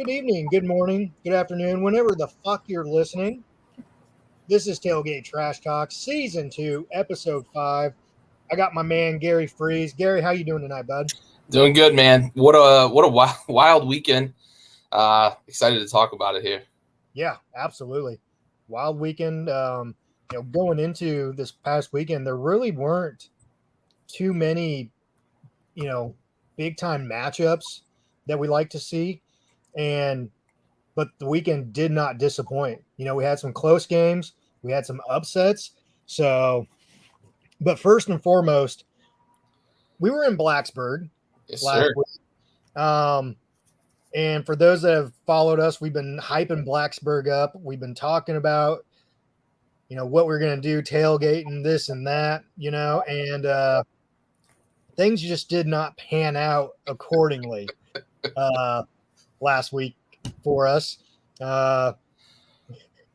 good evening, good morning, good afternoon, whenever the fuck you're listening. This is Tailgate Trash Talk, Season 2, Episode 5. I got my man, Gary Freeze. Gary, how you doing tonight, bud? Doing good, man. What a wild weekend. Excited to talk about it here. Yeah, absolutely. Wild weekend. Going into this past weekend, there really weren't too many, big-time matchups that we like to see. But the weekend did not disappoint. We had some close games, we had some upsets. But first and foremost, we were in Blacksburg last week. And for those that have followed us, we've been hyping Blacksburg up. We've been talking about, what we're going to do, tailgating this and that, and things just did not pan out accordingly last week for us. To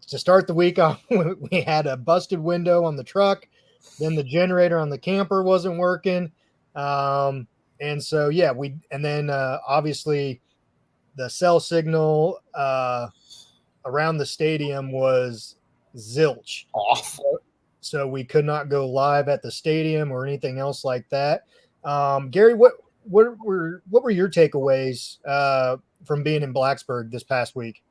start the week off, we had a busted window on the truck. Then the generator on the camper wasn't working. And so, yeah, obviously the cell signal around the stadium was zilch. Awful. So we could not go live at the stadium or anything else like that. Gary, what were your takeaways from being in Blacksburg this past week?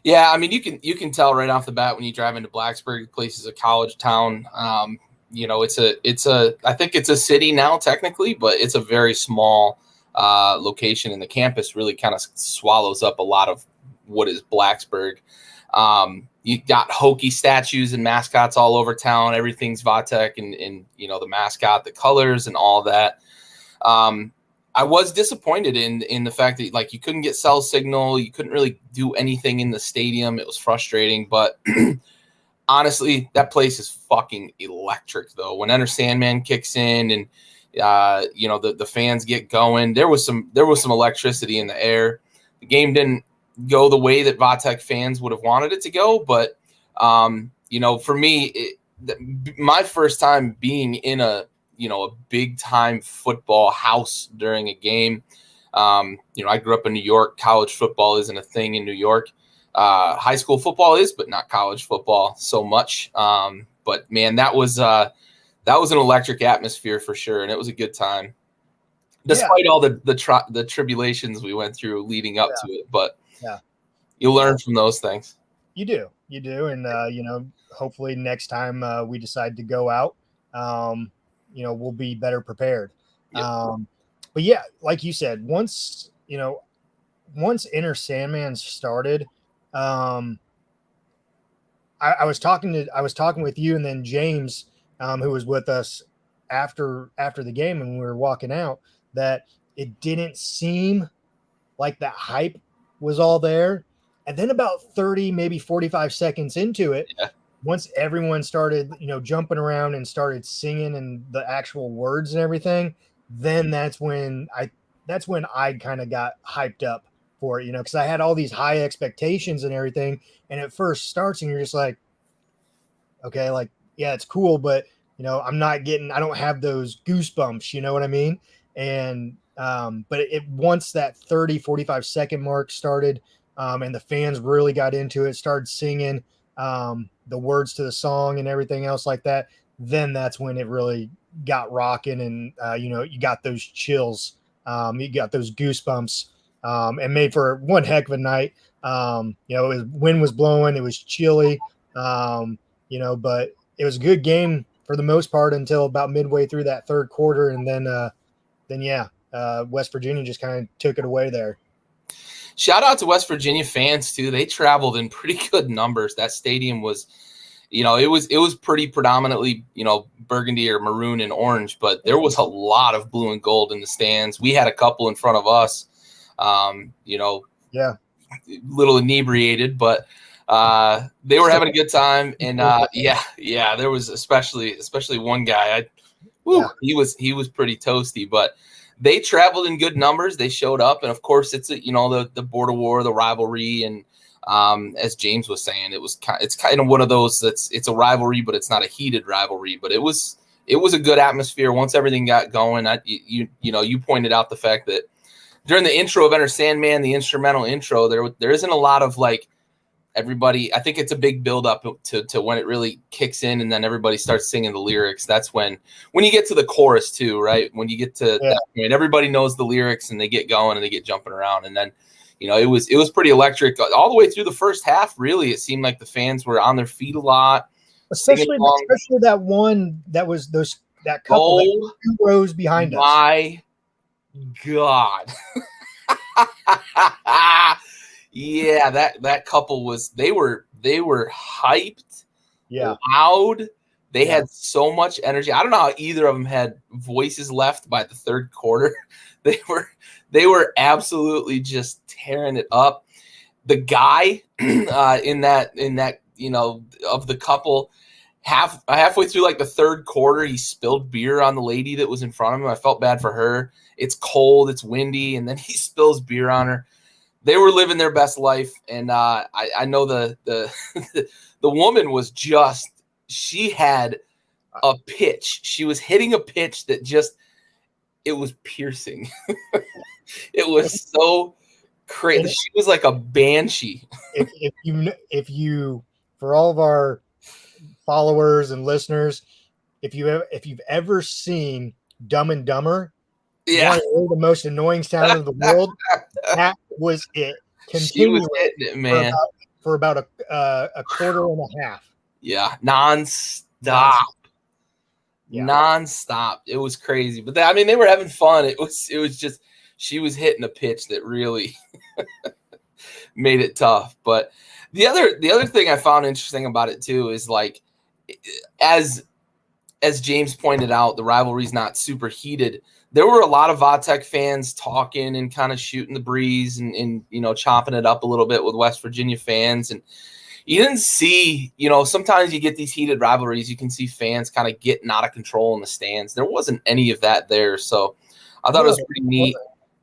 Yeah, I mean, you can tell right off the bat when you drive into Blacksburg, the place is a college town. I think it's a city now technically, but it's a very small location, and the campus really kind of swallows up a lot of what is Blacksburg. You got hokey statues and mascots all over town. Everything's Vatek and the mascot, the colors and all that. I was disappointed in the fact that you couldn't get cell signal. You couldn't really do anything in the stadium. It was frustrating, but honestly, that place is fucking electric though. When Enter Sandman kicks in and the fans get going, there was some electricity in the air. The game didn't go the way that Vatek fans would have wanted it to go, but for me, my first time being in a big time football house during a game. I grew up in New York. College football isn't a thing in New York. High school football is, but not college football so much. But man, that was an electric atmosphere for sure, and it was a good time, despite all the tribulations we went through leading up to it. But you learn from those things. You do, and hopefully next time we decide to go out, we'll be better prepared. Yep. But yeah, like you said, once Enter Sandman started, I was talking with you and then James, who was with us after the game when we were walking out, that it didn't seem like that hype was all there. And then about 30, maybe 45 seconds into it, once everyone started, jumping around and started singing and the actual words and everything, then that's when I kind of got hyped up for it, because I had all these high expectations and everything. And it first starts and you're just like, okay, it's cool, but I don't have those goosebumps, you know what I mean? And, but once that 30, 45 second mark started, and the fans really got into it, started singing the words to the song and everything else like that, then that's when it really got rocking and, you got those chills, you got those goosebumps, and made for one heck of a night. Wind was blowing, it was chilly, but it was a good game for the most part until about midway through that third quarter. And then West Virginia just kind of took it away there. Shout out to West Virginia fans too. They traveled in pretty good numbers. That stadium was, it was pretty predominantly, burgundy or maroon and orange, but there was a lot of blue and gold in the stands. We had a couple in front of us, little inebriated, but they were having a good time. And there was especially one guy. He was pretty toasty, but they traveled in good numbers. They showed up, and of course, it's the border war, the rivalry, and as James was saying, it's kind of one of those it's a rivalry, but it's not a heated rivalry. But it was a good atmosphere once everything got going. You pointed out the fact that during the intro of Enter Sandman, the instrumental intro, there isn't a lot of like everybody. I think it's a big build up to when it really kicks in, and then everybody starts singing the lyrics. That's when you get to the chorus too, right? When you get to that point, everybody knows the lyrics and they get going and they get jumping around, and then it was pretty electric all the way through the first half. Really, it seemed like the fans were on their feet a lot, especially that one that was that couple that 2 rows behind us. My God. Yeah, that couple they were hyped, loud. They had so much energy. I don't know how either of them had voices left by the third quarter. They were absolutely just tearing it up. The guy in that of the couple, halfway through like the third quarter, he spilled beer on the lady that was in front of him. I felt bad for her. It's cold, it's windy, and then he spills beer on her. They were living their best life, and I know the the woman was she had a pitch. She was hitting a pitch that it was piercing. It was so crazy. She was like a banshee. If you for all of our followers and listeners, if you've ever seen Dumb and Dumber, one of the most annoying sound in the world, that was it. She was hitting it, man, for about a quarter and a half. Yeah, nonstop. It was crazy, but they were having fun. It was just she was hitting a pitch that really made it tough. But the other thing I found interesting about it too is like as James pointed out, the rivalry's not super heated. There were a lot of Vatech fans talking and kind of shooting the breeze and chopping it up a little bit with West Virginia fans. And you didn't see, sometimes you get these heated rivalries. You can see fans kind of getting out of control in the stands. There wasn't any of that there. So I thought it was pretty neat.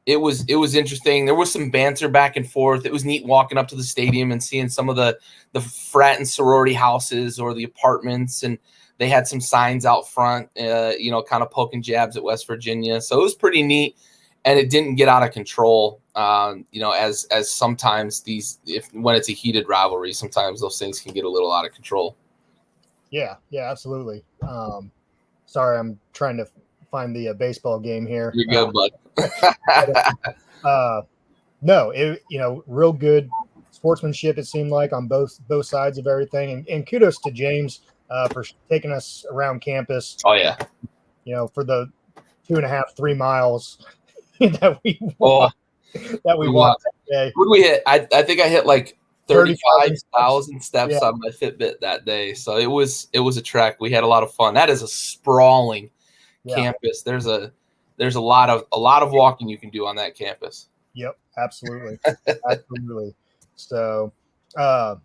It was interesting. There was some banter back and forth. It was neat walking up to the stadium and seeing some of the frat and sorority houses or the apartments, and they had some signs out front, kind of poking jabs at West Virginia. So it was pretty neat, and it didn't get out of control. As sometimes when it's a heated rivalry, sometimes those things can get a little out of control. Yeah, absolutely. Sorry, I'm trying to find the baseball game here. You're good, bud. No, real good sportsmanship. It seemed like on both sides of everything, and kudos to James for taking us around campus. Oh yeah. For the 2.5-3 miles that we walked. That day. What did we hit? I think I hit like 35,000 steps on my Fitbit that day. So it was a trek. We had a lot of fun. That is a sprawling campus. There's a lot of walking you can do on that campus. Yep, absolutely. Absolutely. So all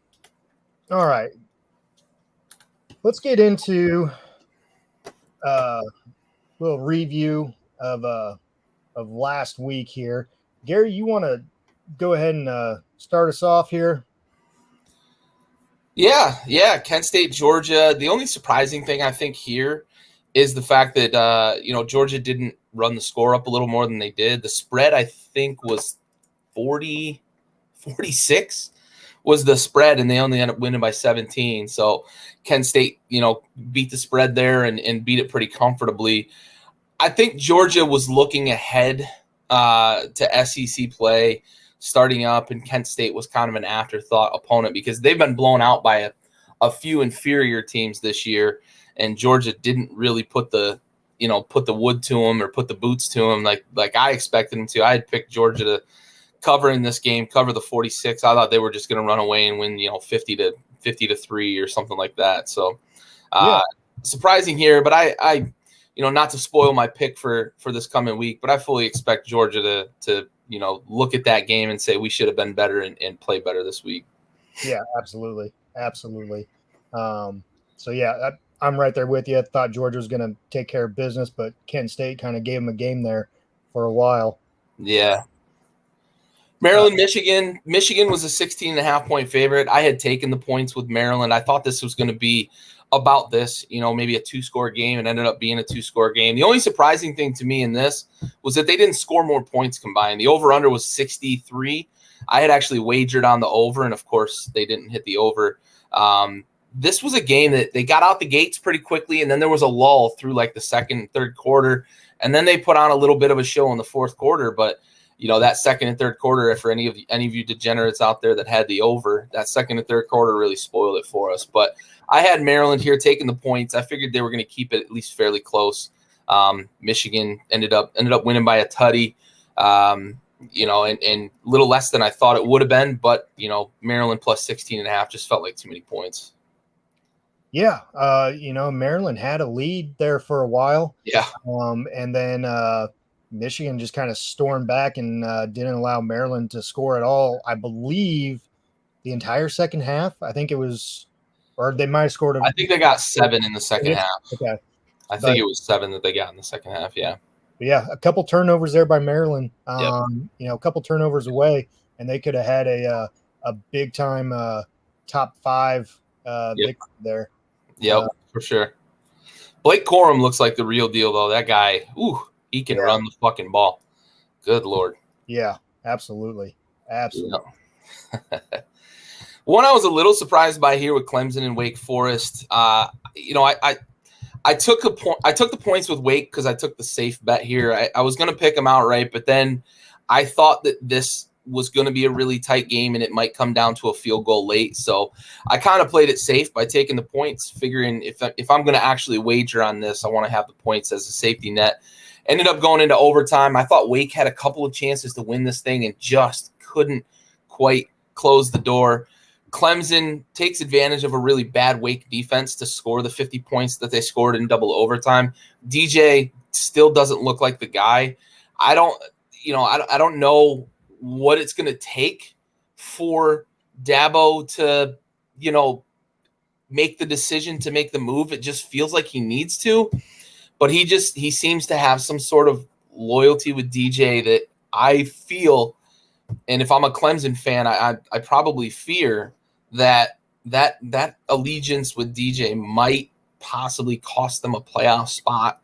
right. Let's get into a little review of last week here. Gary, you want to go ahead and start us off here? Yeah. Kent State, Georgia. The only surprising thing I think here is the fact that Georgia didn't run the score up a little more than they did. The spread, I think, was 46 was the spread, and they only ended up winning by 17. So Kent State, beat the spread there and beat it pretty comfortably. I think Georgia was looking ahead to SEC play starting up, and Kent State was kind of an afterthought opponent because they've been blown out by a few inferior teams this year, and Georgia didn't really put the wood to them or put the boots to them like I expected them to. I had picked Georgia to cover in this game, cover the 46. I thought they were just going to run away and win, 50-3 or something like that. So surprising here, but I not to spoil my pick for this coming week, but I fully expect Georgia to look at that game and say we should have been better and play better this week. Yeah, absolutely. So yeah, I'm right there with you. I thought Georgia was going to take care of business, but Kent State kind of gave them a game there for a while. Yeah. Maryland, Michigan. Michigan was a 16.5-point favorite. I had taken the points with Maryland. I thought this was going to be about this, maybe a 2-score game, and ended up being a 2-score game. The only surprising thing to me in this was that they didn't score more points combined. The over-under was 63. I had actually wagered on the over, and of course they didn't hit the over. This was a game that they got out the gates pretty quickly, and then there was a lull through like the second and third quarter, and then they put on a little bit of a show in the fourth quarter. But that second and third quarter, for any of you degenerates out there that had the over, that second and third quarter really spoiled it for us. But I had Maryland here taking the points. I figured they were going to keep it at least fairly close. Michigan ended up winning by a tutty, and a little less than I thought it would have been. But Maryland plus 16.5 just felt like too many points. Yeah, Maryland had a lead there for a while. Yeah, and then Michigan just kind of stormed back and didn't allow Maryland to score at all. I believe the entire second half. I think it was, or they might have scored. I think they got 7 in the second half. Okay, I think it was 7 that they got in the second half. Yeah. But yeah, a couple turnovers there by Maryland. Yep. A couple turnovers away, and they could have had a big time top 5 victory there. Yep, for sure. Blake Corum looks like the real deal, though. That guy, he can run the fucking ball. Good Lord. Yeah, absolutely. Yeah. One I was a little surprised by here with Clemson and Wake Forest. I took the points with Wake because I took the safe bet here. I was going to pick them outright, but then I thought that this was going to be a really tight game and it might come down to a field goal late. So I kind of played it safe by taking the points, figuring if I'm going to actually wager on this, I want to have the points as a safety net. Ended up going into overtime. I thought Wake had a couple of chances to win this thing and just couldn't quite close the door. Clemson takes advantage of a really bad Wake defense to score the 50 points that they scored in double overtime. DJ still doesn't look like the guy. I don't know what it's going to take for Dabo to, make the decision to make the move. It just feels like he needs to, but he seems to have some sort of loyalty with DJ that I feel. And if I'm a Clemson fan, I probably fear that allegiance with DJ might possibly cost them a playoff spot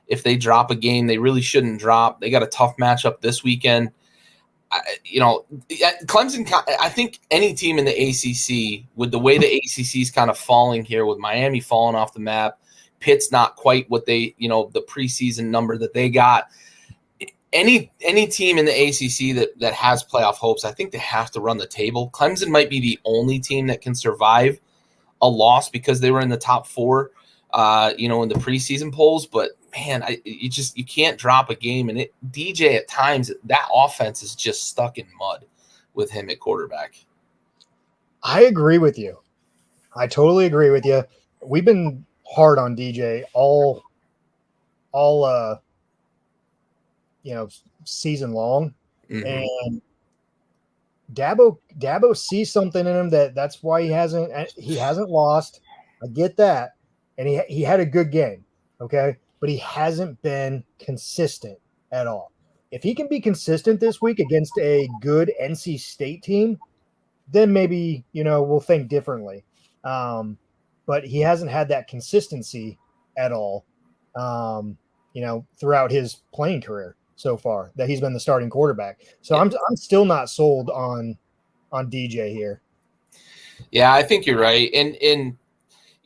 if they drop a game they really shouldn't drop. They got a tough matchup this weekend. Clemson, I think any team in the ACC, with the way the ACC is kind of falling here, with Miami falling off the map, Pitt's not quite what they, the preseason number that they got. Any team in the ACC that has playoff hopes, I think they have to run the table. Clemson might be the only team that can survive a loss because they were in the top 4, in the preseason polls. But man, you can't drop a game, and DJ at times, that offense is just stuck in mud with him at quarterback. I agree with you. I totally agree with you. We've been hard on DJ all season long, and Dabo sees something in him that's why he hasn't lost. I get that, and he had a good game, okay, but he hasn't been consistent at all. If he can be consistent this week against a good NC State team, then maybe we'll think differently. But he hasn't had that consistency at all, throughout his playing career so far, that he's been the starting quarterback. So I'm still not sold on DJ here. Yeah, I think you're right. And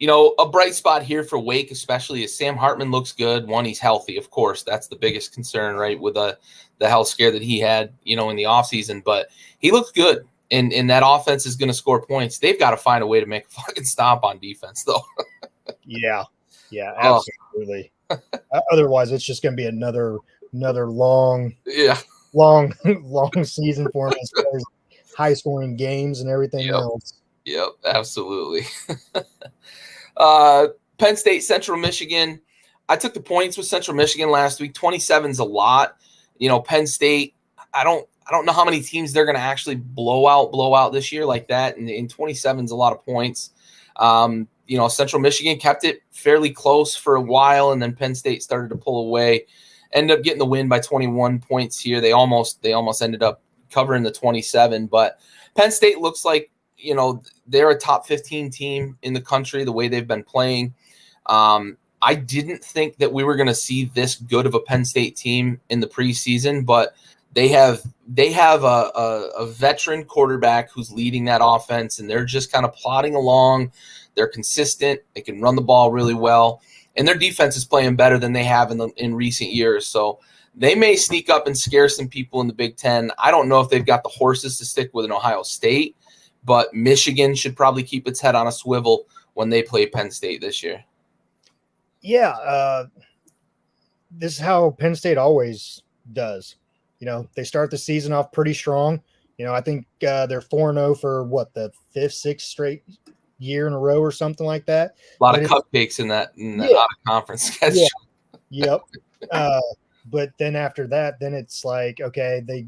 a bright spot here for Wake especially is Sam Hartman looks good. One, he's healthy, of course. That's the biggest concern, right, with the health scare that he had, in the offseason. But he looks good, and that offense is going to score points. They've got to find a way to make a fucking stop on defense, though. Yeah, absolutely. Otherwise, it's just going to be another long season for him as far as high-scoring games and everything else. Yep, absolutely. Penn State, Central Michigan. I took the points with Central Michigan last week. 27's a lot. Penn State, I don't know how many teams they're going to actually blow out this year like that. And 27's a lot of points. Central Michigan kept it fairly close for a while, and then Penn State started to pull away. Ended up getting the win by 21 points here. They almost ended up covering the 27. But Penn State looks like, they're a top 15 team in the country the way they've been playing. I didn't think that we were going to see this good of a Penn State team in the preseason, but they have a veteran quarterback who's leading that offense, and they're just kind of plodding along. They're consistent. They can run the ball really well, and their defense is playing better than they have in recent years. So they may sneak up and scare some people in the Big Ten. I don't know if they've got the horses to stick with an Ohio State, but Michigan should probably keep its head on a swivel when they play Penn State this year. Yeah, this is how Penn State always does. They start the season off pretty strong. I think they're 4-0 for the 5th, 6th straight year in a row or something like that. A lot of cupcakes in that out of conference schedule. Yeah. Yep. But then after that, then it's like, okay, they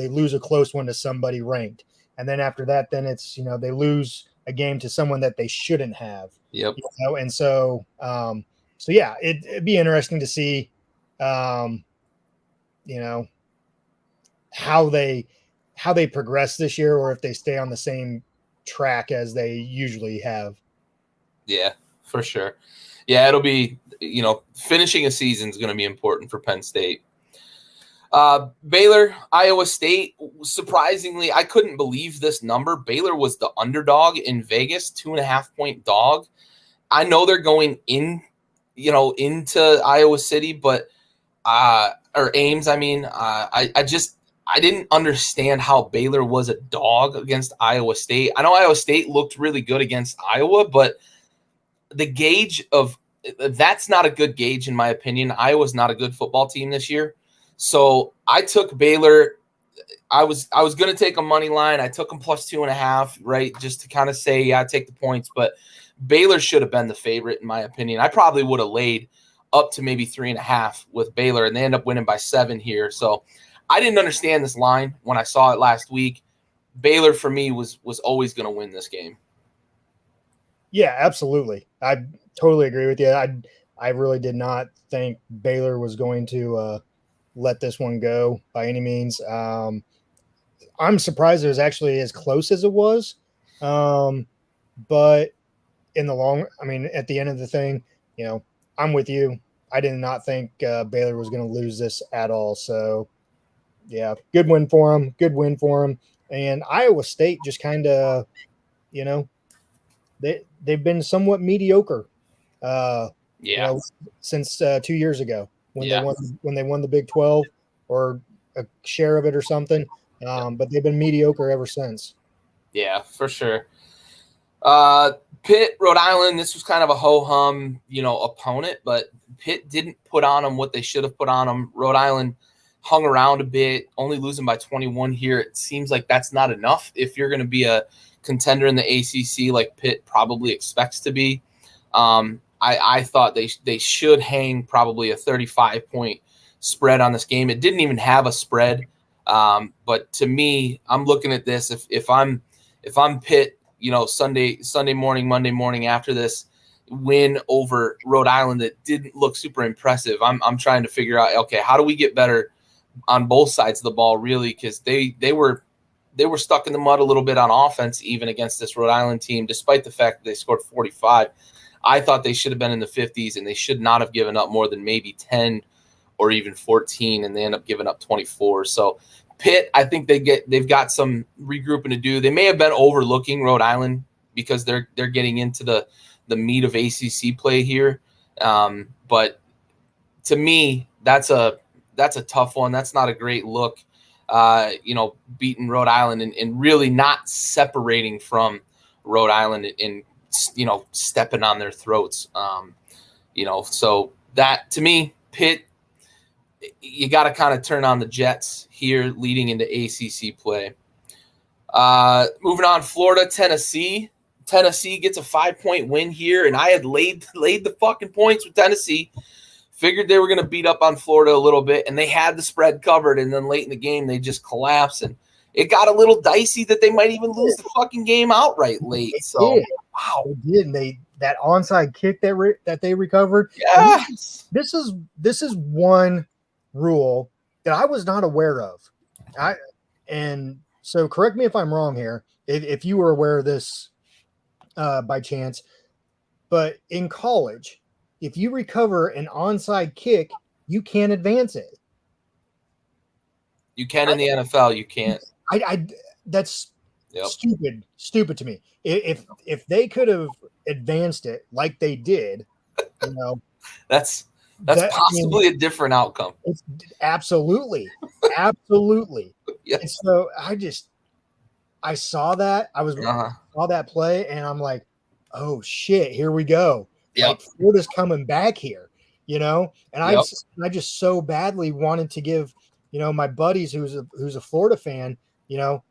lose a close one to somebody ranked. And then after that, then it's, they lose a game to someone that they shouldn't have. Yep. And so, yeah, it'd be interesting to see, how they progress this year, or if they stay on the same track as they usually have. Yeah, for sure. Yeah, it'll be, finishing a season is going to be important for Penn State. Baylor, Iowa State, surprisingly, I couldn't believe this number. Baylor was the underdog in Vegas, 2.5-point dog. I know they're going into Iowa City, but or Ames, I mean, I didn't understand how Baylor was a dog against Iowa State. I know Iowa State looked really good against Iowa, but the gauge of that's not a good gauge in my opinion. Iowa's not a good football team this year. So I took Baylor. I was going to take a money line. I took them plus 2.5, right? Just to kind of say, yeah, I take the points, but Baylor should have been the favorite in my opinion. I probably would have laid up to maybe 3.5 with Baylor, and they end up winning by 7 here. So I didn't understand this line when I saw it last week. Baylor for me was always going to win this game. Yeah, absolutely. I totally agree with you. I really did not think Baylor was going to let this one go by any means. I'm surprised it was actually as close as it was. But in the at the end of the thing, I'm with you. I did not think Baylor was going to lose this at all. So, yeah, good win for them. And Iowa State just kind of, they've been somewhat mediocre. Since 2 years ago when they won the Big 12 or a share of it or something. But they've been mediocre ever since. Yeah, for sure. Pitt, Rhode Island, this was kind of a ho-hum, opponent, but Pitt didn't put on them what they should have put on them. Rhode Island hung around a bit, only losing by 21 here. It seems like that's not enough if you're going to be a contender in the ACC like Pitt probably expects to be. I thought they should hang probably a 35-point spread on this game. It didn't even have a spread. But to me, I'm looking at this. If I'm Pitt, Sunday morning, Monday morning after this win over Rhode Island that didn't look super impressive, I'm trying to figure out, okay, how do we get better on both sides of the ball, really? Because they were stuck in the mud a little bit on offense, even against this Rhode Island team, despite the fact that they scored 45. I thought they should have been in the 50s, and they should not have given up more than maybe 10 or even 14, and they end up giving up 24. So Pitt, I think they've got some regrouping to do. They may have been overlooking Rhode Island because they're getting into the meat of ACC play here. But to me, that's a tough one. That's not a great look. Beating Rhode Island and really not separating from Rhode Island and stepping on their throats. So that to me, Pitt, you got to kind of turn on the Jets here leading into ACC play. Moving on, Florida, Tennessee. Tennessee gets a 5-point win here, and I had laid the fucking points with Tennessee. Figured they were going to beat up on Florida a little bit, and they had the spread covered, and then late in the game, they just collapsed, and it got a little dicey that they might even lose the fucking game outright late. So, wow. They did. And that onside kick that they recovered. Yes. This is one rule that I was not aware of. And so correct me if I'm wrong here, if you were aware of this by chance, but in college, if you recover an onside kick, you can't advance it. You can in the NFL, you can't. That's Yep. stupid to me. If they could have advanced it like they did, that's possibly a different outcome. It's absolutely. Yes. And so I saw that. I saw that play, and I'm like, oh shit, here we go. Yep. Like Florida's coming back here, and I just so badly wanted to give, my buddies who's a Florida fan,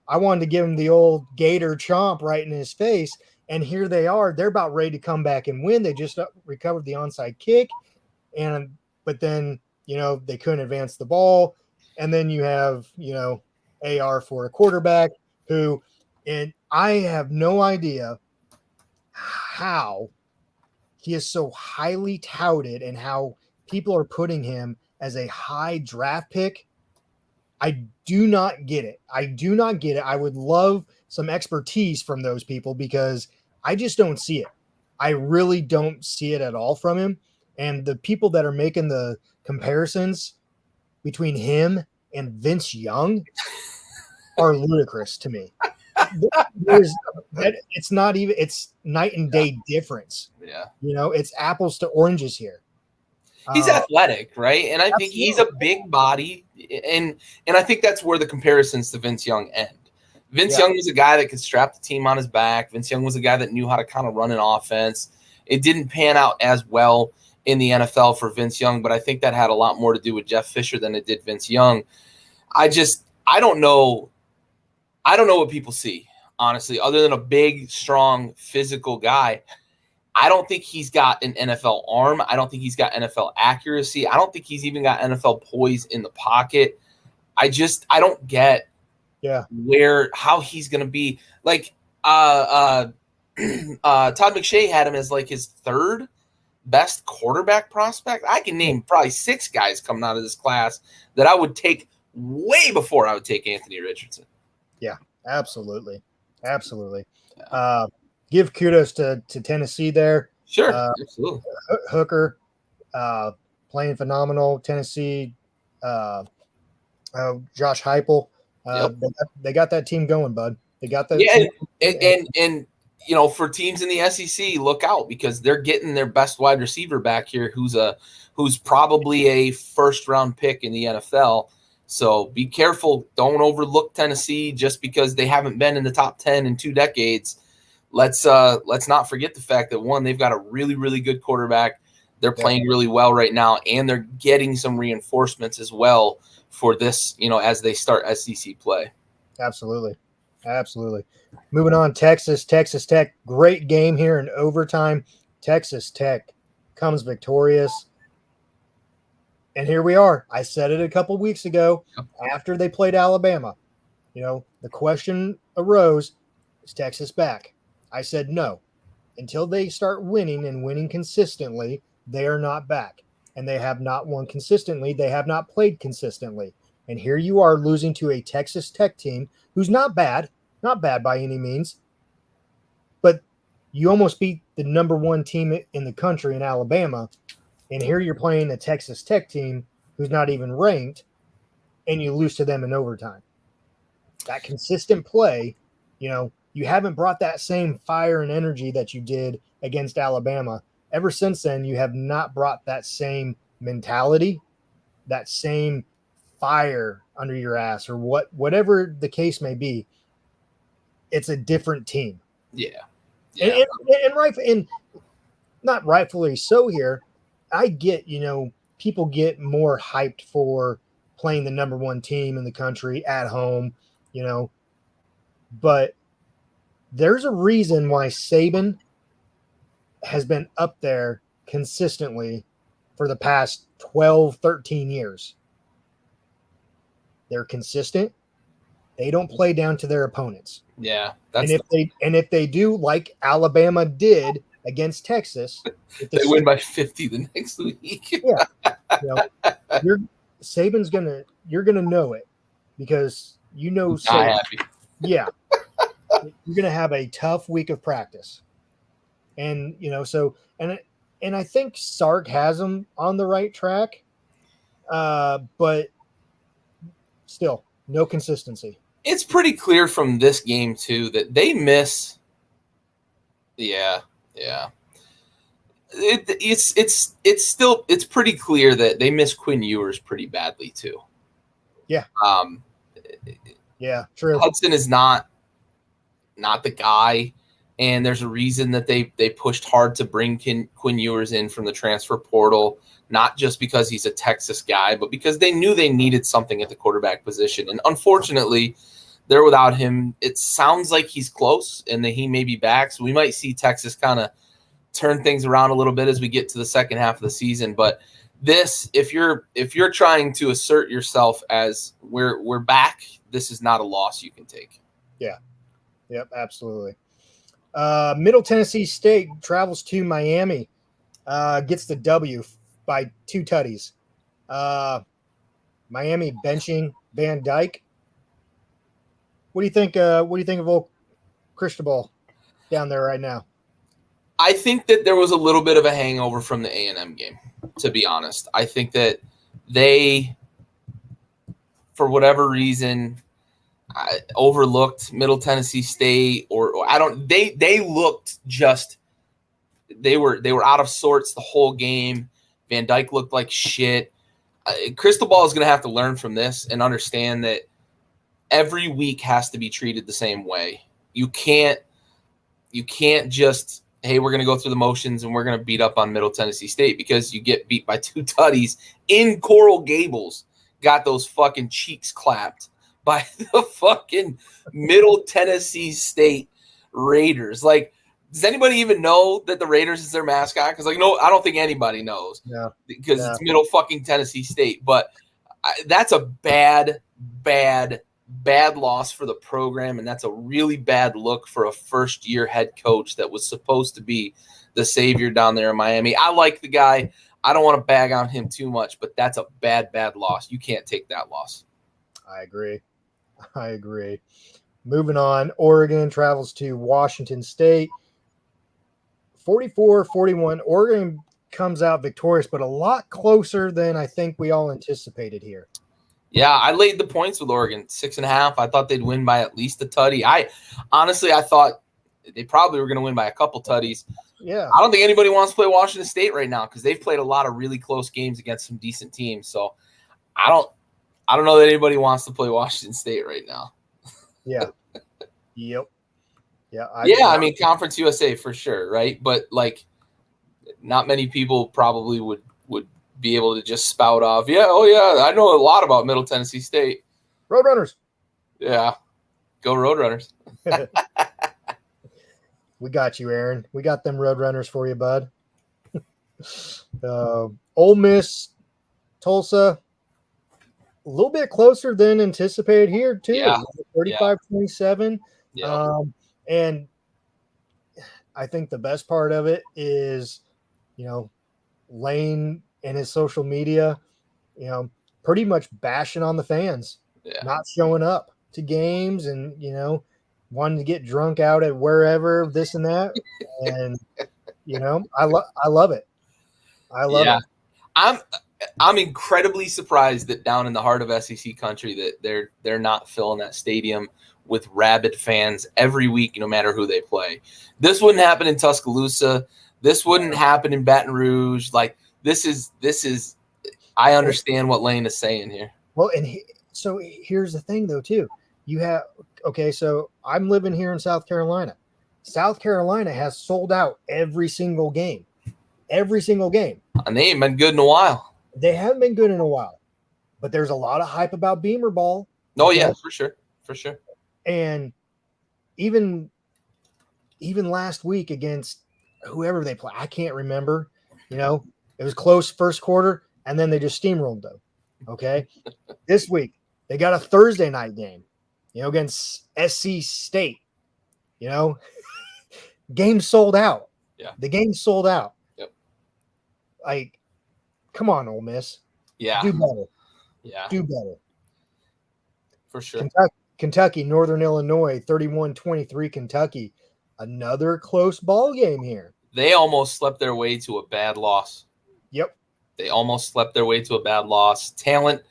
I wanted to give him the old Gator chomp right in his face. And here they are. They're about ready to come back and win. They just recovered the onside kick. But then, they couldn't advance the ball. And then you have, AR for a quarterback who, and I have no idea how he is so highly touted and how people are putting him as a high draft pick. I do not get it. I would love some expertise from those people because I just don't see it. I really don't see it at all from him. And the people that are making the comparisons between him and Vince Young are ludicrous to me. It's night and day difference. Yeah. It's apples to oranges here. He's athletic, right? And I think he's a big body. And I think that's where the comparisons to Vince Young end. Vince Young was a guy that could strap the team on his back. Vince Young was a guy that knew how to kind of run an offense. It didn't pan out as well in the NFL for Vince Young, but I think that had a lot more to do with Jeff Fisher than it did Vince Young. I don't know what people see, honestly, other than a big, strong, physical guy. I don't think he's got an NFL arm. I don't think he's got NFL accuracy. I don't think he's even got NFL poise in the pocket. I don't get how he's going to be. Like Todd McShay had him as like his third best quarterback prospect. I can name probably 6 guys coming out of this class that I would take way before I would take Anthony Richardson. Yeah, absolutely. Give kudos to Tennessee there. Sure, absolutely. Hooker playing phenomenal. Tennessee, Josh Heupel. They got that team going, bud. They got that. Yeah, and for teams in the SEC, look out because they're getting their best wide receiver back here, who's probably a first-round pick in the NFL. So be careful. Don't overlook Tennessee just because they haven't been in the top 10 in 2 decades. Let's not forget the fact that, one, they've got a really, really good quarterback. They're playing really well right now, and they're getting some reinforcements as well for this, as they start SEC play. Absolutely. Moving on, Texas Tech. Great game here in overtime. Texas Tech comes victorious. And here we are. I said it a couple weeks ago after they played Alabama. The question arose, is Texas back? I said no. Until they start winning and winning consistently, they are not back. And they have not won consistently. They have not played consistently. And here you are losing to a Texas Tech team who's not bad by any means. But you almost beat the number 1 team in the country in Alabama. And here you're playing a Texas Tech team who's not even ranked, and you lose to them in overtime. That consistent play, you haven't brought that same fire and energy that you did against Alabama. Ever since then, you have not brought that same mentality, that same fire under your ass, or whatever the case may be. It's a different team. Yeah. And not rightfully so here. I get, people get more hyped for playing the number 1 team in the country at home, but there's a reason why Saban has been up there consistently for the past 12, 13 years. They're consistent. They don't play down to their opponents. Yeah. And if they do, like Alabama did against Texas, they win by 50 the next week. Saban's you're gonna know it because So Not happy. yeah, you're going to have a tough week of practice. And, and I think Sark has him on the right track, but still no consistency. It's pretty clear from this game too that they miss. Yeah. It's pretty clear that they miss Quinn Ewers pretty badly too. Yeah. Yeah, true. Hudson is not the guy, and there's a reason that they pushed hard to bring Quinn Ewers in from the transfer portal, not just because he's a Texas guy, but because they knew they needed something at the quarterback position. And unfortunately, they're without him. It sounds like he's close and that he may be back. So we might see Texas kind of turn things around a little bit as we get to the second half of the season. But this, if you're trying to assert yourself as we're back, this is not a loss you can take. Yeah. Yep, absolutely. Middle Tennessee State travels to Miami, gets the W by 2 tutties. Miami benching Van Dyke. What do you think? What do you think of old Cristobal down there right now? I think that there was a little bit of a hangover from the A&M game, to be honest. I think that they, for whatever reason, overlooked Middle Tennessee State, or I don't. They looked just. They were out of sorts the whole game. Van Dyke looked like shit. Cristobal is going to have to learn from this and understand that every week has to be treated the same way. You can't just, hey, we're going to go through the motions and we're going to beat up on Middle Tennessee State because you get beat by 2 tutties in Coral Gables. Got those fucking cheeks clapped by the fucking Middle Tennessee State Raiders. Like, does anybody even know that the Raiders is their mascot? Because, like, no, I don't think anybody knows. Yeah. Because it's Middle fucking Tennessee State. But that's a bad loss for the program, and that's a really bad look for a first-year head coach that was supposed to be the savior down there in Miami. I like the guy. I don't want to bag on him too much, but that's a bad loss. You can't take that loss. I agree. Moving on, Oregon travels to Washington State. 44-41. Oregon comes out victorious, but a lot closer than I think we all anticipated here. Yeah, I laid the points with Oregon, 6.5. I thought they'd win by at least a tutty. I thought they probably were going to win by a couple tutties. Yeah. I don't think anybody wants to play Washington State right now because they've played a lot of really close games against some decent teams. So I don't know that anybody wants to play Washington State right now. Yeah. Yep. Yeah. I mean, Conference USA for sure, right? But, like, not many people probably would be able to just spout off, I know a lot about Middle Tennessee State. Roadrunners. Yeah. Go Roadrunners. We got you, Aaron. We got them Roadrunners for you, bud. Ole Miss, Tulsa, a little bit closer than anticipated here, too. Yeah. 35-27. Yeah. And I think the best part of it is, Lane and his social media, pretty much bashing on the fans, not showing up to games and, wanting to get drunk out at wherever, this and that. And, I love it. I love it. I'm incredibly surprised that down in the heart of SEC country that they're not filling that stadium with rabid fans every week, no matter who they play. This wouldn't happen in Tuscaloosa. This wouldn't happen in Baton Rouge. Like, this is. I understand what Lane is saying here. Well, so here's the thing, though, too. So I'm living here in South Carolina. South Carolina has sold out every single game. Every single game. And they ain't been good in a while. They haven't been good in a while. But there's a lot of hype about Beamer Ball. Oh, yeah, for sure. For sure. And even last week against whoever they play, I can't remember. It was close first quarter, and then they just steamrolled them. Okay. This week, they got a Thursday night game, against SC State. Game sold out. Yeah. The game sold out. Yep. Like, come on, Ole Miss. Yeah. Do better. Yeah. Do better. For sure. Kentucky, Northern Illinois, 31-23 Kentucky. Another close ball game here. They almost slept their way to a bad loss. Yep. They almost slept their way to a bad loss. Talent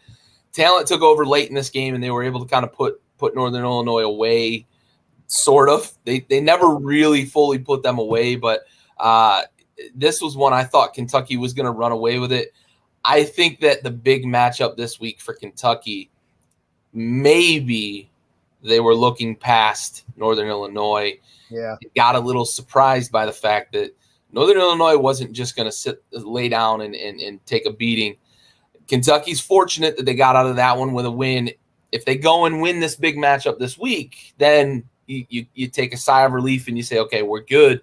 took over late in this game, and they were able to kind of put Northern Illinois away, sort of. They never really fully put them away, but this was one I thought Kentucky was going to run away with it. I think that the big matchup this week for Kentucky, maybe they were looking past Northern Illinois. Yeah. Got a little surprised by the fact that Northern Illinois wasn't just going to lay down and take a beating. Kentucky's fortunate that they got out of that one with a win. If they go and win this big matchup this week, then you take a sigh of relief and you say, okay, we're good.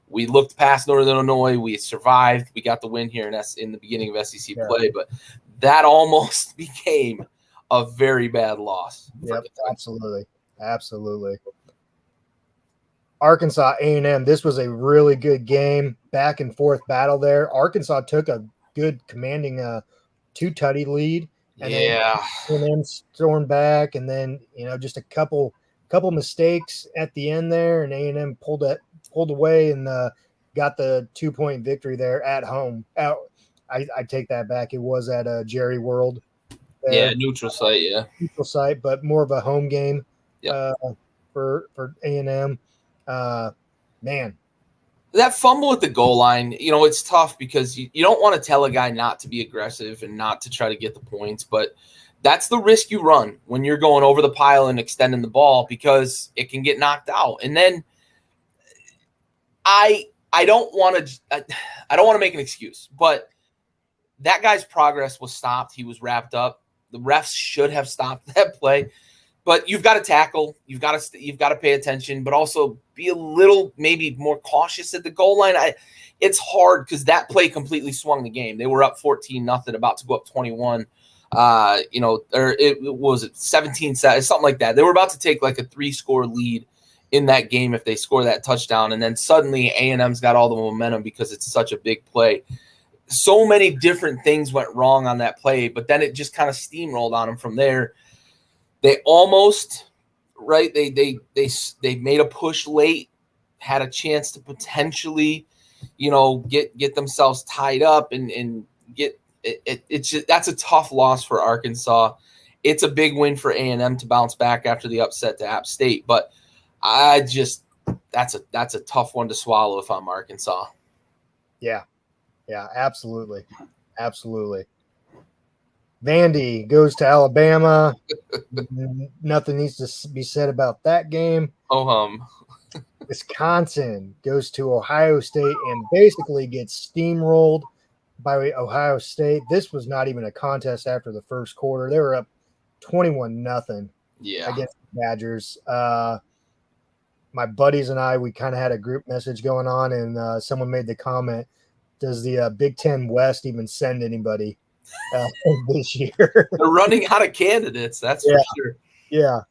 We looked past Northern Illinois. We survived. We got the win here in the beginning of SEC play. But that almost became a very bad loss. Yep, absolutely. Absolutely. Arkansas A&M, this was a really good game, back and forth battle there. Arkansas took a good commanding 2-tutty lead, and then A&M stormed back, and then just a couple mistakes at the end there, and A&M pulled away and got the 2-point victory there at home. I take that back. It was at Jerry World. Neutral site, but more of a home game for A&M. Man, that fumble at the goal line, it's tough because you don't want to tell a guy not to be aggressive and not to try to get the points, but that's the risk you run when you're going over the pile and extending the ball, because it can get knocked out. And then I don't want to make an excuse, but that guy's progress was stopped. He was wrapped up. The refs should have stopped that play. But you've got to tackle, you've got to pay attention, but also be a little maybe more cautious at the goal line. It's hard because that play completely swung the game. They were up 14-0, about to go up 21. Or it was 17, something like that. They were about to take like a 3-score lead in that game if they score that touchdown, and then suddenly A&M's got all the momentum because it's such a big play. So many different things went wrong on that play, but then it just kind of steamrolled on them from there. They almost, they made a push late, had a chance to potentially, get themselves tied up and get it. It's just, that's a tough loss for Arkansas. It's a big win for A&M to bounce back after the upset to App State, but that's a tough one to swallow if I'm Arkansas. Yeah, absolutely. Vandy goes to Alabama. Nothing needs to be said about that game. Wisconsin goes to Ohio State and basically gets steamrolled by Ohio State. This was not even a contest after the first quarter. They were up 21-0 against the Badgers. My buddies and I, we kind of had a group message going on, and someone made the comment, does the Big Ten West even send anybody this year? They're running out of candidates, that's for sure. Yeah.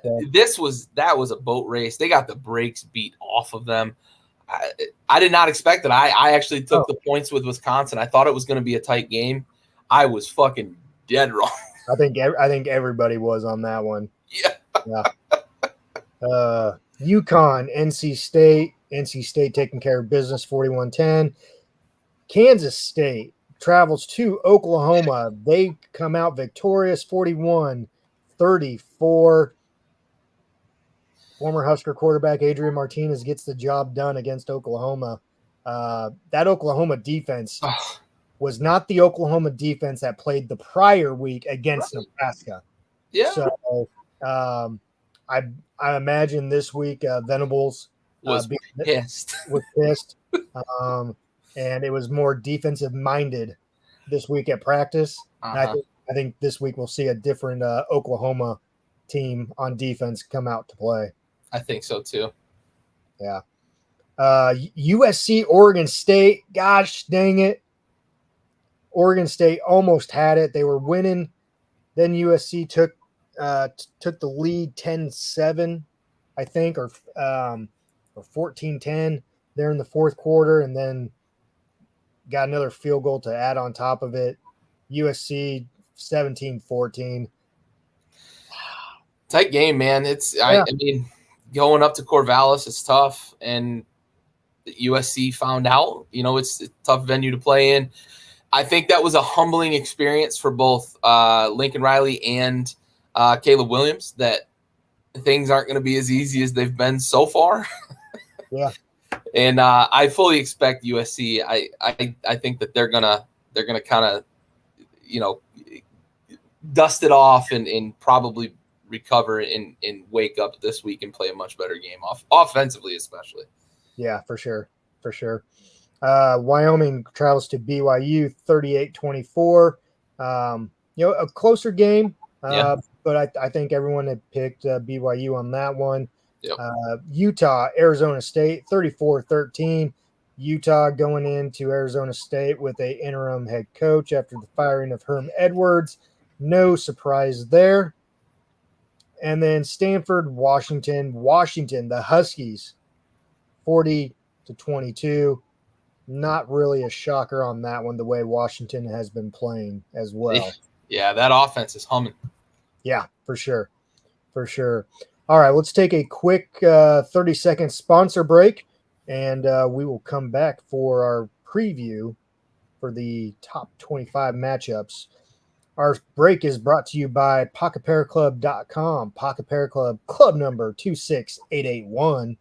That was a boat race. They got the brakes beat off of them. I did not expect it. I actually took the points with Wisconsin. I thought it was going to be a tight game. I was fucking dead wrong. I think everybody was on that one. Yeah. UConn, NC State taking care of business 41-10. Kansas State travels to Oklahoma. They come out victorious 41-34. Former Husker quarterback Adrian Martinez gets the job done against Oklahoma. That Oklahoma defense was not the Oklahoma defense that played the prior week against Nebraska. Yeah. So I imagine this week Venables was pissed. And it was more defensive minded this week at practice. I think this week we'll see a different Oklahoma team on defense come out to play. I think so too. Yeah. USC, Oregon State. Gosh dang it. Oregon State almost had it. They were winning. Then USC took the lead 10-7, I think, or 14-10 there in the fourth quarter, and then got another field goal to add on top of it. USC 17-14. Tight game, man. I mean, going up to Corvallis is tough, and USC found out. It's a tough venue to play in. I think that was a humbling experience for both Lincoln Riley and Caleb Williams, that things aren't going to be as easy as they've been so far. Yeah. And I fully expect USC. I think that they're gonna kind of dust it off and probably recover and wake up this week and play a much better game offensively, especially. Yeah, for sure. Wyoming travels to BYU 38-24. A closer game, but I think everyone had picked BYU on that one. Yep. Utah, Arizona State 34-13. Utah going into Arizona State with an interim head coach after the firing of Herm Edwards. No surprise there. And then Stanford, Washington, the Huskies 40-22. Not really a shocker on that one, the way Washington has been playing as well. Yeah, that offense is humming. Yeah, for sure. All right, let's take a quick 30-second sponsor break, and we will come back for our preview for the top 25 matchups. Our break is brought to you by PocketPairClub.com. Pocket Pair Club, club number 26881.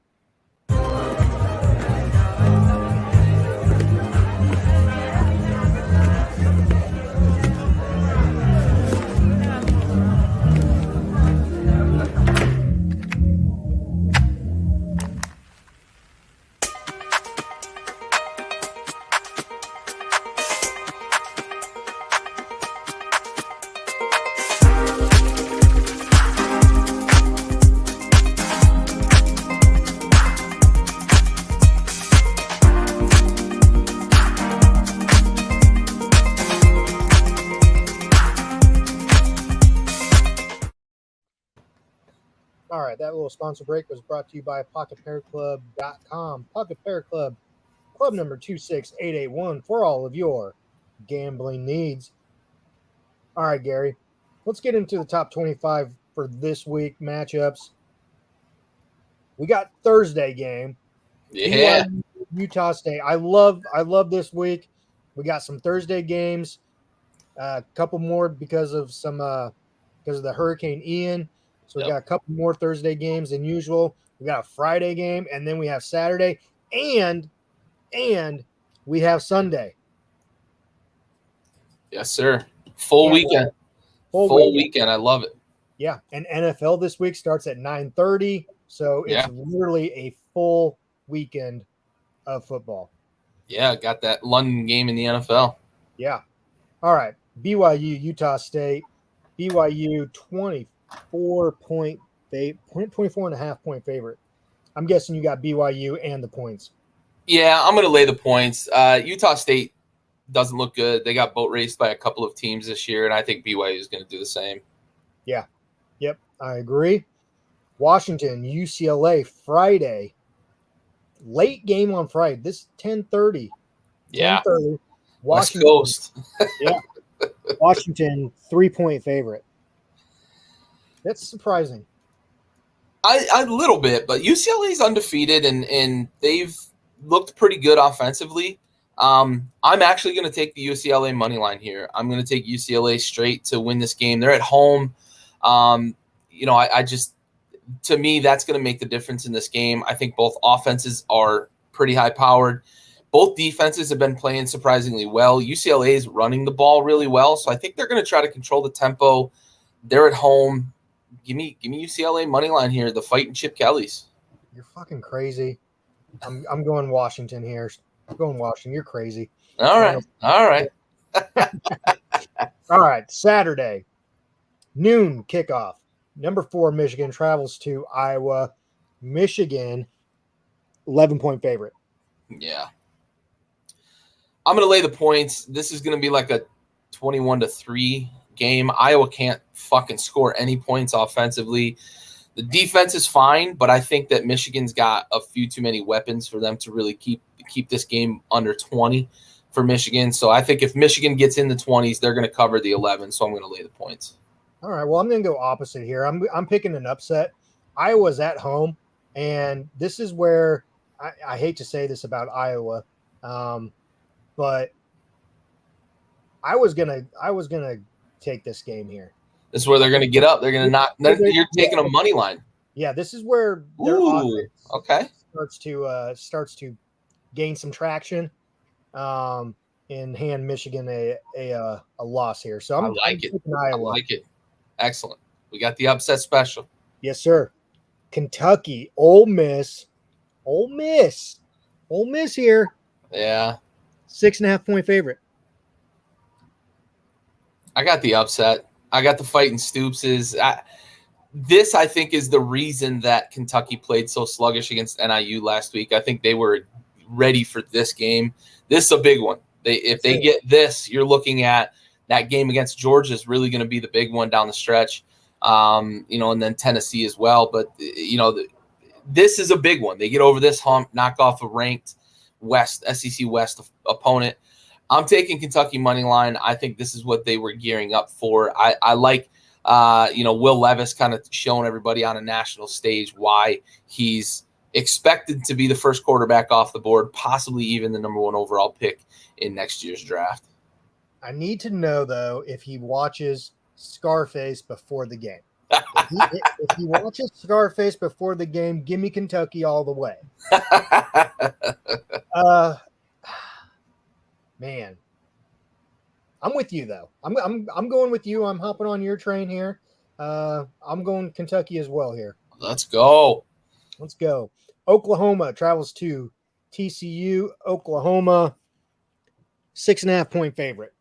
All right, that little sponsor break was brought to you by PocketPairClub.com. Pocket Pair Club, club number 26881 for all of your gambling needs. All right, Gary, let's get into the top 25 for this week matchups. We got Thursday game. Yeah. Utah State. I love this week. We got some Thursday games. A couple more because of the Hurricane Ian. So we got a couple more Thursday games than usual. We got a Friday game, and then we have Saturday, and we have Sunday. Yes, sir. Full weekend. Full weekend. I love it. Yeah, and NFL this week starts at 9:30, so it's literally a full weekend of football. Yeah, got that London game in the NFL. Yeah. All right. BYU, Utah State. BYU 24.5 point favorite. I'm guessing you got BYU and the points. Yeah, I'm going to lay the points. Utah State doesn't look good. They got boat raced by a couple of teams this year, and I think BYU is going to do the same. Yeah. Yep, I agree. Washington, UCLA, Friday. Late game on Friday. This 10:30. Yeah. 10:30. West Coast. Yeah. Washington, 3-point favorite. That's surprising. A little bit, but UCLA is undefeated, and they've looked pretty good offensively. I'm actually going to take the UCLA money line here. I'm going to take UCLA straight to win this game. They're at home. To me, that's going to make the difference in this game. I think both offenses are pretty high-powered. Both defenses have been playing surprisingly well. UCLA is running the ball really well, so I think they're going to try to control the tempo. They're at home. Give me UCLA money line here. The fighting Chip Kellys. You're fucking crazy. I'm going Washington here. I'm going Washington. You're crazy. All right. All right. Saturday, noon kickoff. Number 4 Michigan travels to Iowa. Michigan, 11-point favorite. Yeah. I'm going to lay the points. This is going to be like a 21-3 game. Iowa can't fucking score any points offensively. The defense is fine, but I think that Michigan's got a few too many weapons for them to really keep this game under 20 for Michigan. So I think if Michigan gets in the 20s, they're going to cover the 11. So I'm going to lay the points. All right. Well, I'm going to go opposite here. I'm picking an upset. Iowa's at home, and this is where I hate to say this about Iowa, but I was gonna take this game here. This is where they're going to get up. They're going to not. You're taking a money line. Yeah, this is where their Ooh, offense okay. starts to gain some traction, and hand Michigan a loss here. So I I'm like it. taking Iowa. I like it. Excellent. We got the upset special. Yes, sir. Kentucky, Ole Miss, Ole Miss, Ole Miss here. Yeah. 6.5-point favorite. I got the upset. I got the fighting Stoopses. This, I think, is the reason that Kentucky played so sluggish against NIU last week. I think they were ready for this game. This is a big one. If they get this, you're looking at that game against Georgia is really going to be the big one down the stretch. And then Tennessee as well. But, this is a big one. They get over this hump, knock off a ranked SEC West opponent. I'm taking Kentucky money line. I think this is what they were gearing up for. I like, Will Levis kind of showing everybody on a national stage why he's expected to be the first quarterback off the board, possibly even the number 1 overall pick in next year's draft. I need to know, though, if he watches Scarface before the game. If he watches Scarface before the game, give me Kentucky all the way. Man, I'm with you though. I'm going with you. I'm hopping on your train here. I'm going Kentucky as well here. Let's go. Let's go. Oklahoma travels to TCU. Oklahoma, 6.5-point favorite.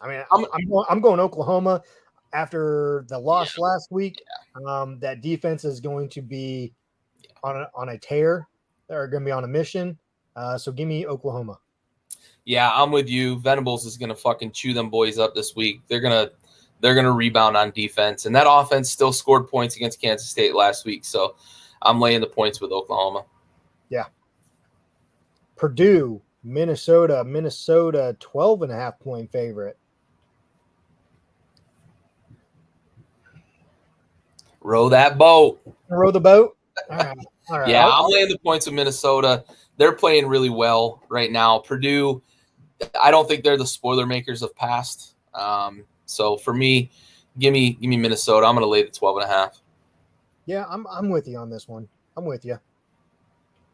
I mean, I'm going Oklahoma after the loss last week. That defense is going to be on a tear. They're going to be on a mission. So give me Oklahoma. Yeah, I'm with you. Venables is going to fucking chew them boys up this week. They're gonna rebound on defense, and that offense still scored points against Kansas State last week. So I'm laying the points with Oklahoma. Yeah. Purdue, Minnesota, 12.5-point favorite. Row that boat. Row the boat. All right. Yeah, I'm laying the points with Minnesota. They're playing really well right now. Purdue, I don't think they're the spoiler makers of past. So for me, give me Minnesota. I'm going to lay the 12.5. Yeah, I'm with you on this one. I'm with you.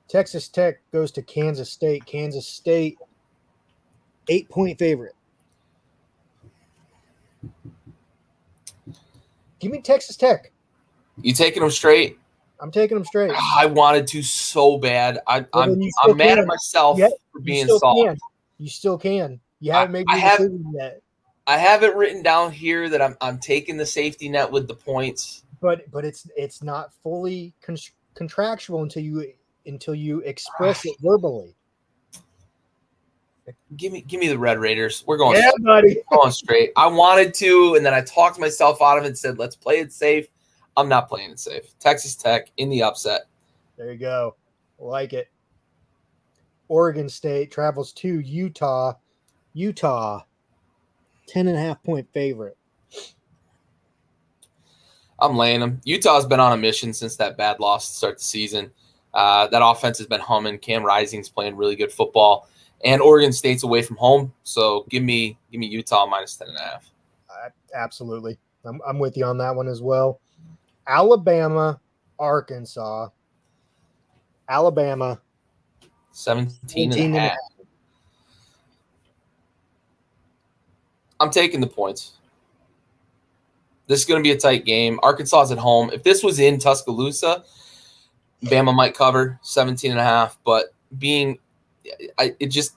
Texas Tech goes to Kansas State. Kansas State, 8-point favorite. Give me Texas Tech. You taking them straight? I'm taking them straight. I wanted to so bad. I'm mad at myself for being soft. You still can. You haven't made your decision yet. I have it written down here that I'm taking the safety net with the points. But it's not fully contractual until you express it verbally. Give me the Red Raiders. We're going straight. Buddy. We're going straight. I wanted to, and then I talked myself out of it and said, let's play it safe. I'm not playing it safe. Texas Tech in the upset. There you go. Like it. Oregon State travels to Utah. Utah, 10.5-point favorite. I'm laying them. Utah's been on a mission since that bad loss to start the season. That offense has been humming. Cam Rising's playing really good football. And Oregon State's away from home. So give me Utah minus 10.5. Absolutely. I'm with you on that one as well. Alabama, Arkansas. Alabama, 17.5. I'm taking the points. This is going to be a tight game. Arkansas is at home. If this was in Tuscaloosa, Bama might cover 17.5. But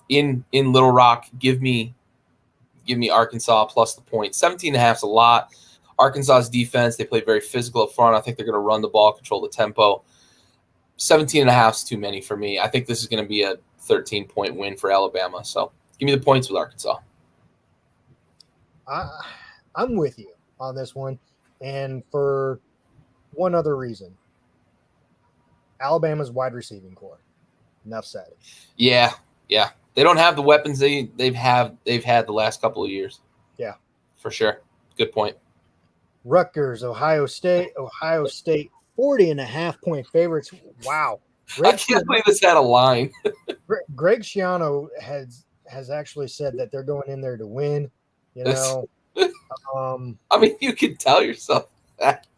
in Little Rock, give me Arkansas plus the point. 17.5 is a lot. Arkansas's defense, they play very physical up front. I think they're going to run the ball, control the tempo. 17.5 is too many for me. I think this is going to be a 13-point win for Alabama. So give me the points with Arkansas. I'm with you on this one, and for one other reason. Alabama's wide receiving core. Enough said. Yeah. They don't have the weapons they've had the last couple of years. Yeah. For sure. Good point. Rutgers, Ohio State, 40.5-point favorites. Wow. I can't believe this had a line. Greg Schiano has actually said that they're going in there to win. You know, I mean, you can tell yourself that.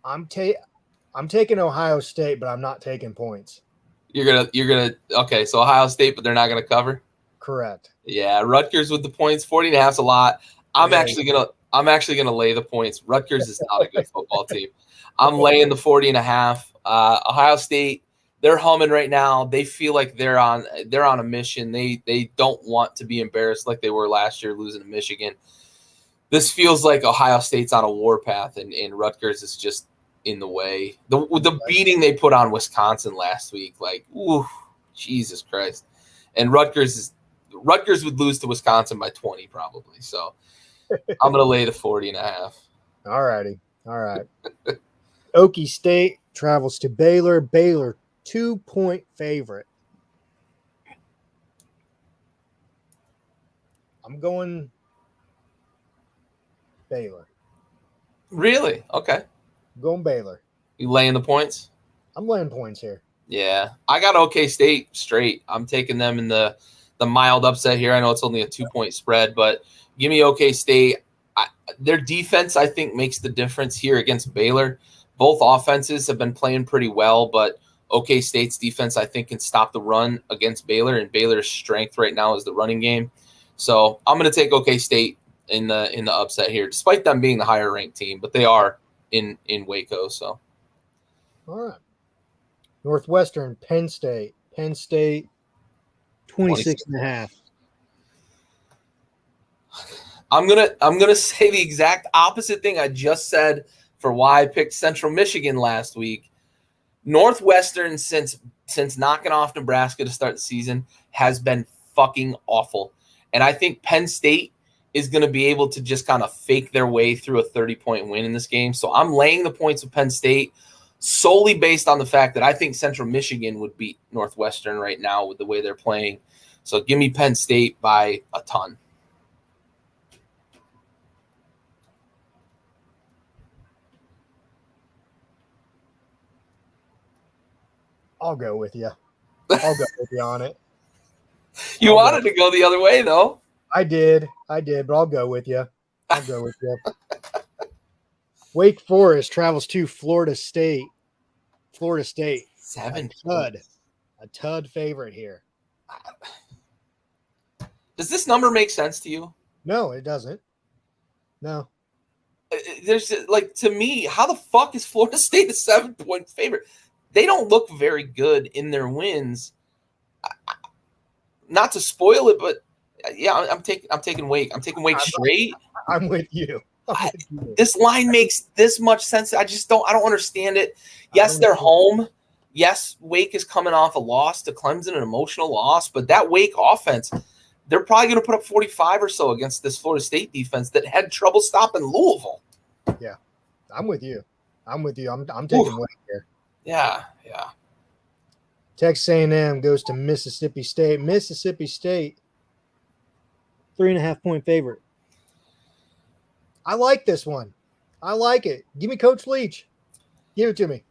I'm taking Ohio State, but I'm not taking points. You're gonna okay. So Ohio State, but they're not gonna cover. Correct. Yeah, Rutgers with the points. 40.5's a lot. I'm actually gonna lay the points. Rutgers is not a good football team. I'm laying the 40.5. Ohio State, they're humming right now. They feel like they're on a mission. They don't want to be embarrassed like they were last year losing to Michigan. This feels like Ohio State's on a warpath, and Rutgers is just in the way. The beating they put on Wisconsin last week, like, ooh, Jesus Christ. And Rutgers would lose to Wisconsin by 20 probably. So I'm going to lay the 40.5. All righty. All right. Okie State travels to Baylor. Baylor, 2-point favorite. I'm going Baylor. Really? Okay. I'm going Baylor. You laying the points? I'm laying points here. Yeah. I got OK State straight. I'm taking them in the mild upset here. I know it's only a 2-point spread, but give me OK State. Their defense, I think, makes the difference here against Baylor. Both offenses have been playing pretty well, but OK State's defense, I think, can stop the run against Baylor, and Baylor's strength right now is the running game. So I'm going to take OK State in the upset here, despite them being the higher ranked team, but they are in Waco. So, all right. Northwestern, Penn State. Penn State, 26.5. I'm gonna say the exact opposite thing I just said for why I picked Central Michigan last week. Northwestern, since knocking off Nebraska to start the season, has been fucking awful. And I think Penn State is going to be able to just kind of fake their way through a 30-point win in this game. So I'm laying the points with Penn State solely based on the fact that I think Central Michigan would beat Northwestern right now with the way they're playing. So give me Penn State by a ton. I'll go with you. I'll go with you on it. You wanted to go the other way, though. I did, but I'll go with you. Wake Forest travels to Florida State. 7. A tud favorite here. Does this number make sense to you? No, it doesn't. No. There's like, to me, how the fuck is Florida State a 7-point favorite? They don't look very good in their wins. Not to spoil it, but yeah, I'm taking Wake. I'm taking Wake straight. I'm with you. This line makes this much sense. I don't understand it. Yes, they're home. Yes, Wake is coming off a loss to Clemson, an emotional loss, but that Wake offense, they're probably going to put up 45 or so against this Florida State defense that had trouble stopping Louisville. Yeah, I'm with you. I'm taking Wake here. Yeah. Texas A&M goes to Mississippi State. Mississippi State, 3.5-point favorite. I like this one. I like it. Give me Coach Leach. Give it to me.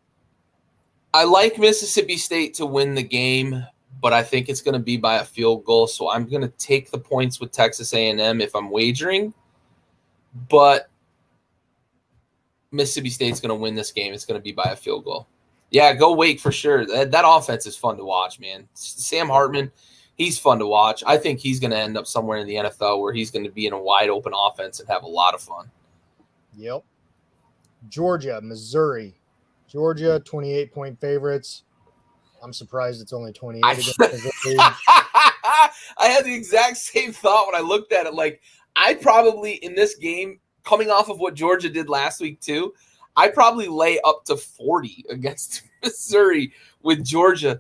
I like Mississippi State to win the game, but I think it's going to be by a field goal. So I'm going to take the points with Texas A&M if I'm wagering. But Mississippi State's going to win this game. It's going to be by a field goal. Yeah, go Wake for sure. That offense is fun to watch, man. Sam Hartman, he's fun to watch. I think he's going to end up somewhere in the NFL where he's going to be in a wide open offense and have a lot of fun. Yep. Georgia, Missouri. Georgia, 28-point favorites. I'm surprised it's only 28 against Missouri. I had the exact same thought when I looked at it. Like, I probably, in this game, coming off of what Georgia did last week too, I probably lay up to 40 against Missouri with Georgia.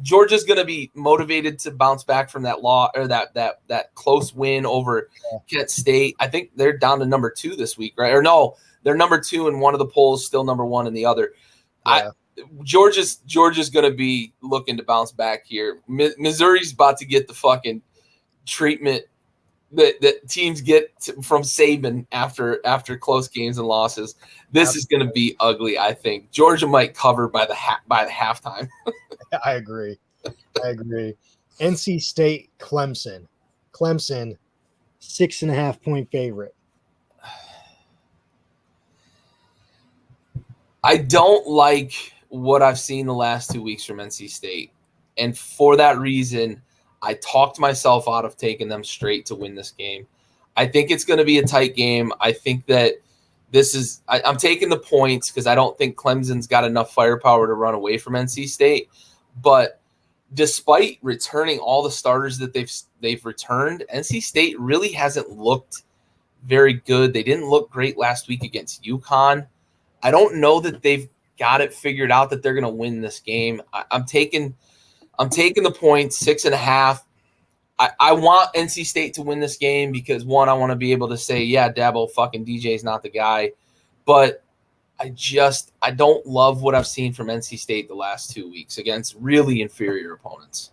Georgia's going to be motivated to bounce back from that loss or that close win over Kent State. I think they're down to number 2 this week, right? Or no, they're number 2 in one of the polls, still number 1 in the other. Yeah. Georgia's going to be looking to bounce back here. Missouri's about to get the fucking treatment that teams get from Saban after close games and losses. This is going to be ugly, I think. Georgia might cover by the halftime. I agree. NC State, Clemson. Clemson, 6.5-point favorite. I don't like what I've seen the last 2 weeks from NC State. And for that reason, I talked myself out of taking them straight to win this game. I think it's going to be a tight game. I think that I'm taking the points because I don't think Clemson's got enough firepower to run away from NC State. But despite returning all the starters that they've returned, NC State really hasn't looked very good. They didn't look great last week against UConn. I don't know that they've got it figured out that they're going to win this game. I'm taking the points, 6.5. I want NC State to win this game because, one, I want to be able to say, yeah, Dabo fucking DJ's not the guy. But I don't love what I've seen from NC State the last 2 weeks against really inferior opponents.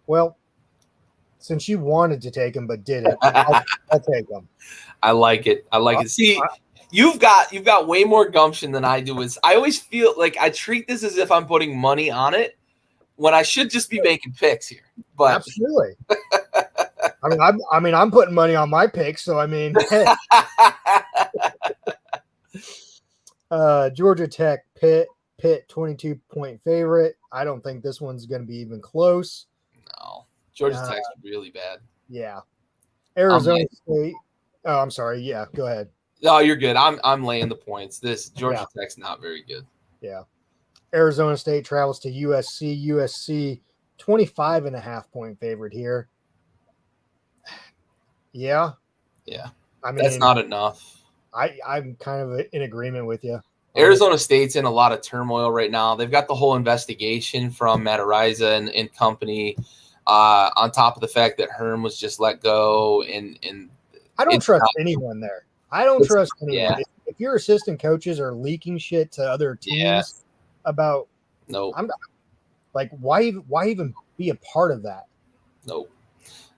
Well, since you wanted to take them but didn't, I'll take them. I like it. See, you've got way more gumption than I do. I always feel like I treat this as if I'm putting money on it when I should just be making picks here. But absolutely. I'm putting money on my picks, so I mean, hey. Georgia Tech, Pitt 22-point favorite. I don't think this one's going to be even close. No, Georgia Tech's really bad. Yeah, Arizona State. Oh, I'm sorry. Yeah, go ahead. No, you're good. I'm laying the points. This Georgia Tech's not very good. Yeah. Arizona State travels to USC. USC 25.5-point favorite here. Yeah. Yeah. I mean, that's not enough. I'm kind of in agreement with you. Arizona State's in a lot of turmoil right now. They've got the whole investigation from Matt Araiza and company, on top of the fact that Herm was just let go. And I don't trust anyone there. I don't trust anyone. Yeah. If your assistant coaches are leaking shit to other teams about, no, I'm not, like, why even be a part of that? No,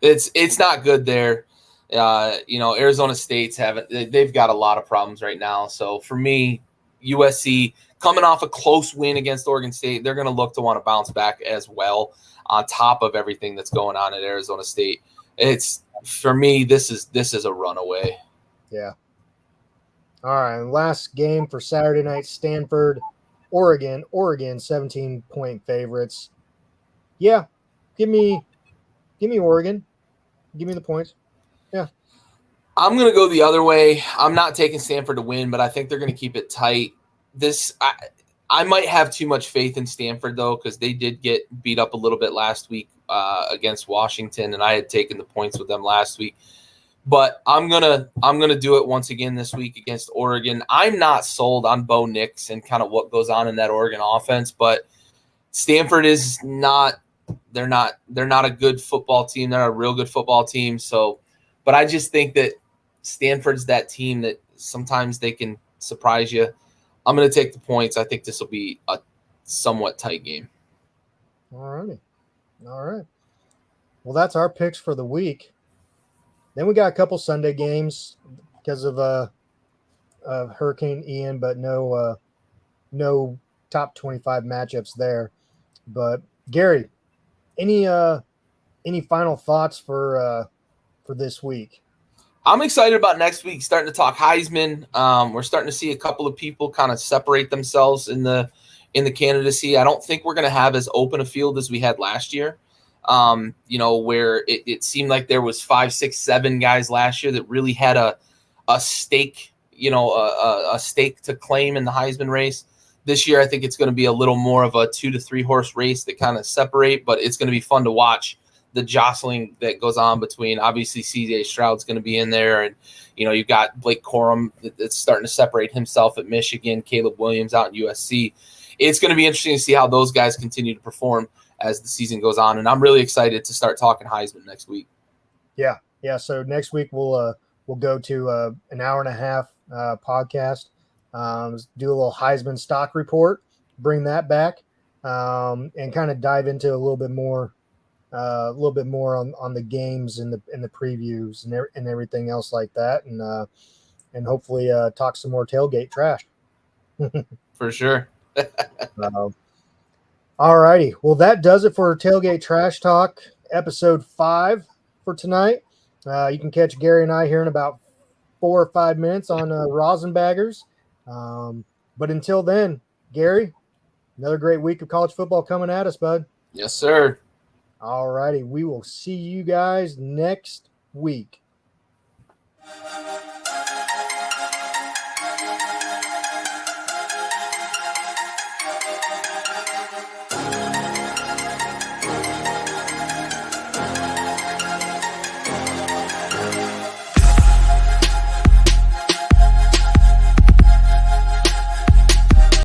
it's not good there. Arizona State's they've got a lot of problems right now. So for me, USC coming off a close win against Oregon State, they're going to look to want to bounce back as well on top of everything that's going on at Arizona State. It's for me, this is a runaway. Yeah. All right. Last game for Saturday night, Stanford, Oregon, 17-point favorites. Yeah. Give me Oregon. Give me the points. Yeah. I'm going to go the other way. I'm not taking Stanford to win, but I think they're going to keep it tight. I might have too much faith in Stanford, though, because they did get beat up a little bit last week against Washington, and I had taken the points with them last week. But I'm gonna do it once again this week against Oregon. I'm not sold on Bo Nix and kind of what goes on in that Oregon offense, but Stanford is not. They're not a good football team. They're a real good football team. So, but I just think that Stanford's that team that sometimes they can surprise you. I'm going to take the points. I think this will be a somewhat tight game. All right. Well, that's our picks for the week. Then we got a couple Sunday games because of Hurricane Ian, but no top 25 matchups there. But Gary, any final thoughts for this week? I'm excited about next week. Starting to talk Heisman. We're starting to see a couple of people kind of separate themselves in the candidacy. I don't think we're going to have as open a field as we had last year. Where it seemed like there was 5, 6, 7 guys last year that really had a stake, a stake to claim in the Heisman race. This year, I think it's going to be a little more of a 2 to 3 horse race that kind of separate, but it's going to be fun to watch the jostling that goes on between. Obviously, CJ Stroud's going to be in there, and you've got Blake Corum that's starting to separate himself at Michigan, Caleb Williams out in USC. It's going to be interesting to see how those guys continue to perform as the season goes on, and I'm really excited to start talking Heisman next week. Yeah. So next week we'll go to an hour and a half podcast. Do a little Heisman stock report, bring that back and kind of dive into a little bit more on the games and the previews and everything else like that, and hopefully talk some more tailgate trash. For sure. All righty. Well, that does it for Tailgate Trash Talk, episode 5 for tonight. You can catch Gary and I here in about 4 or 5 minutes on Rosenbaggers. But until then, Gary, another great week of college football coming at us, bud. Yes, sir. All righty. We will see you guys next week.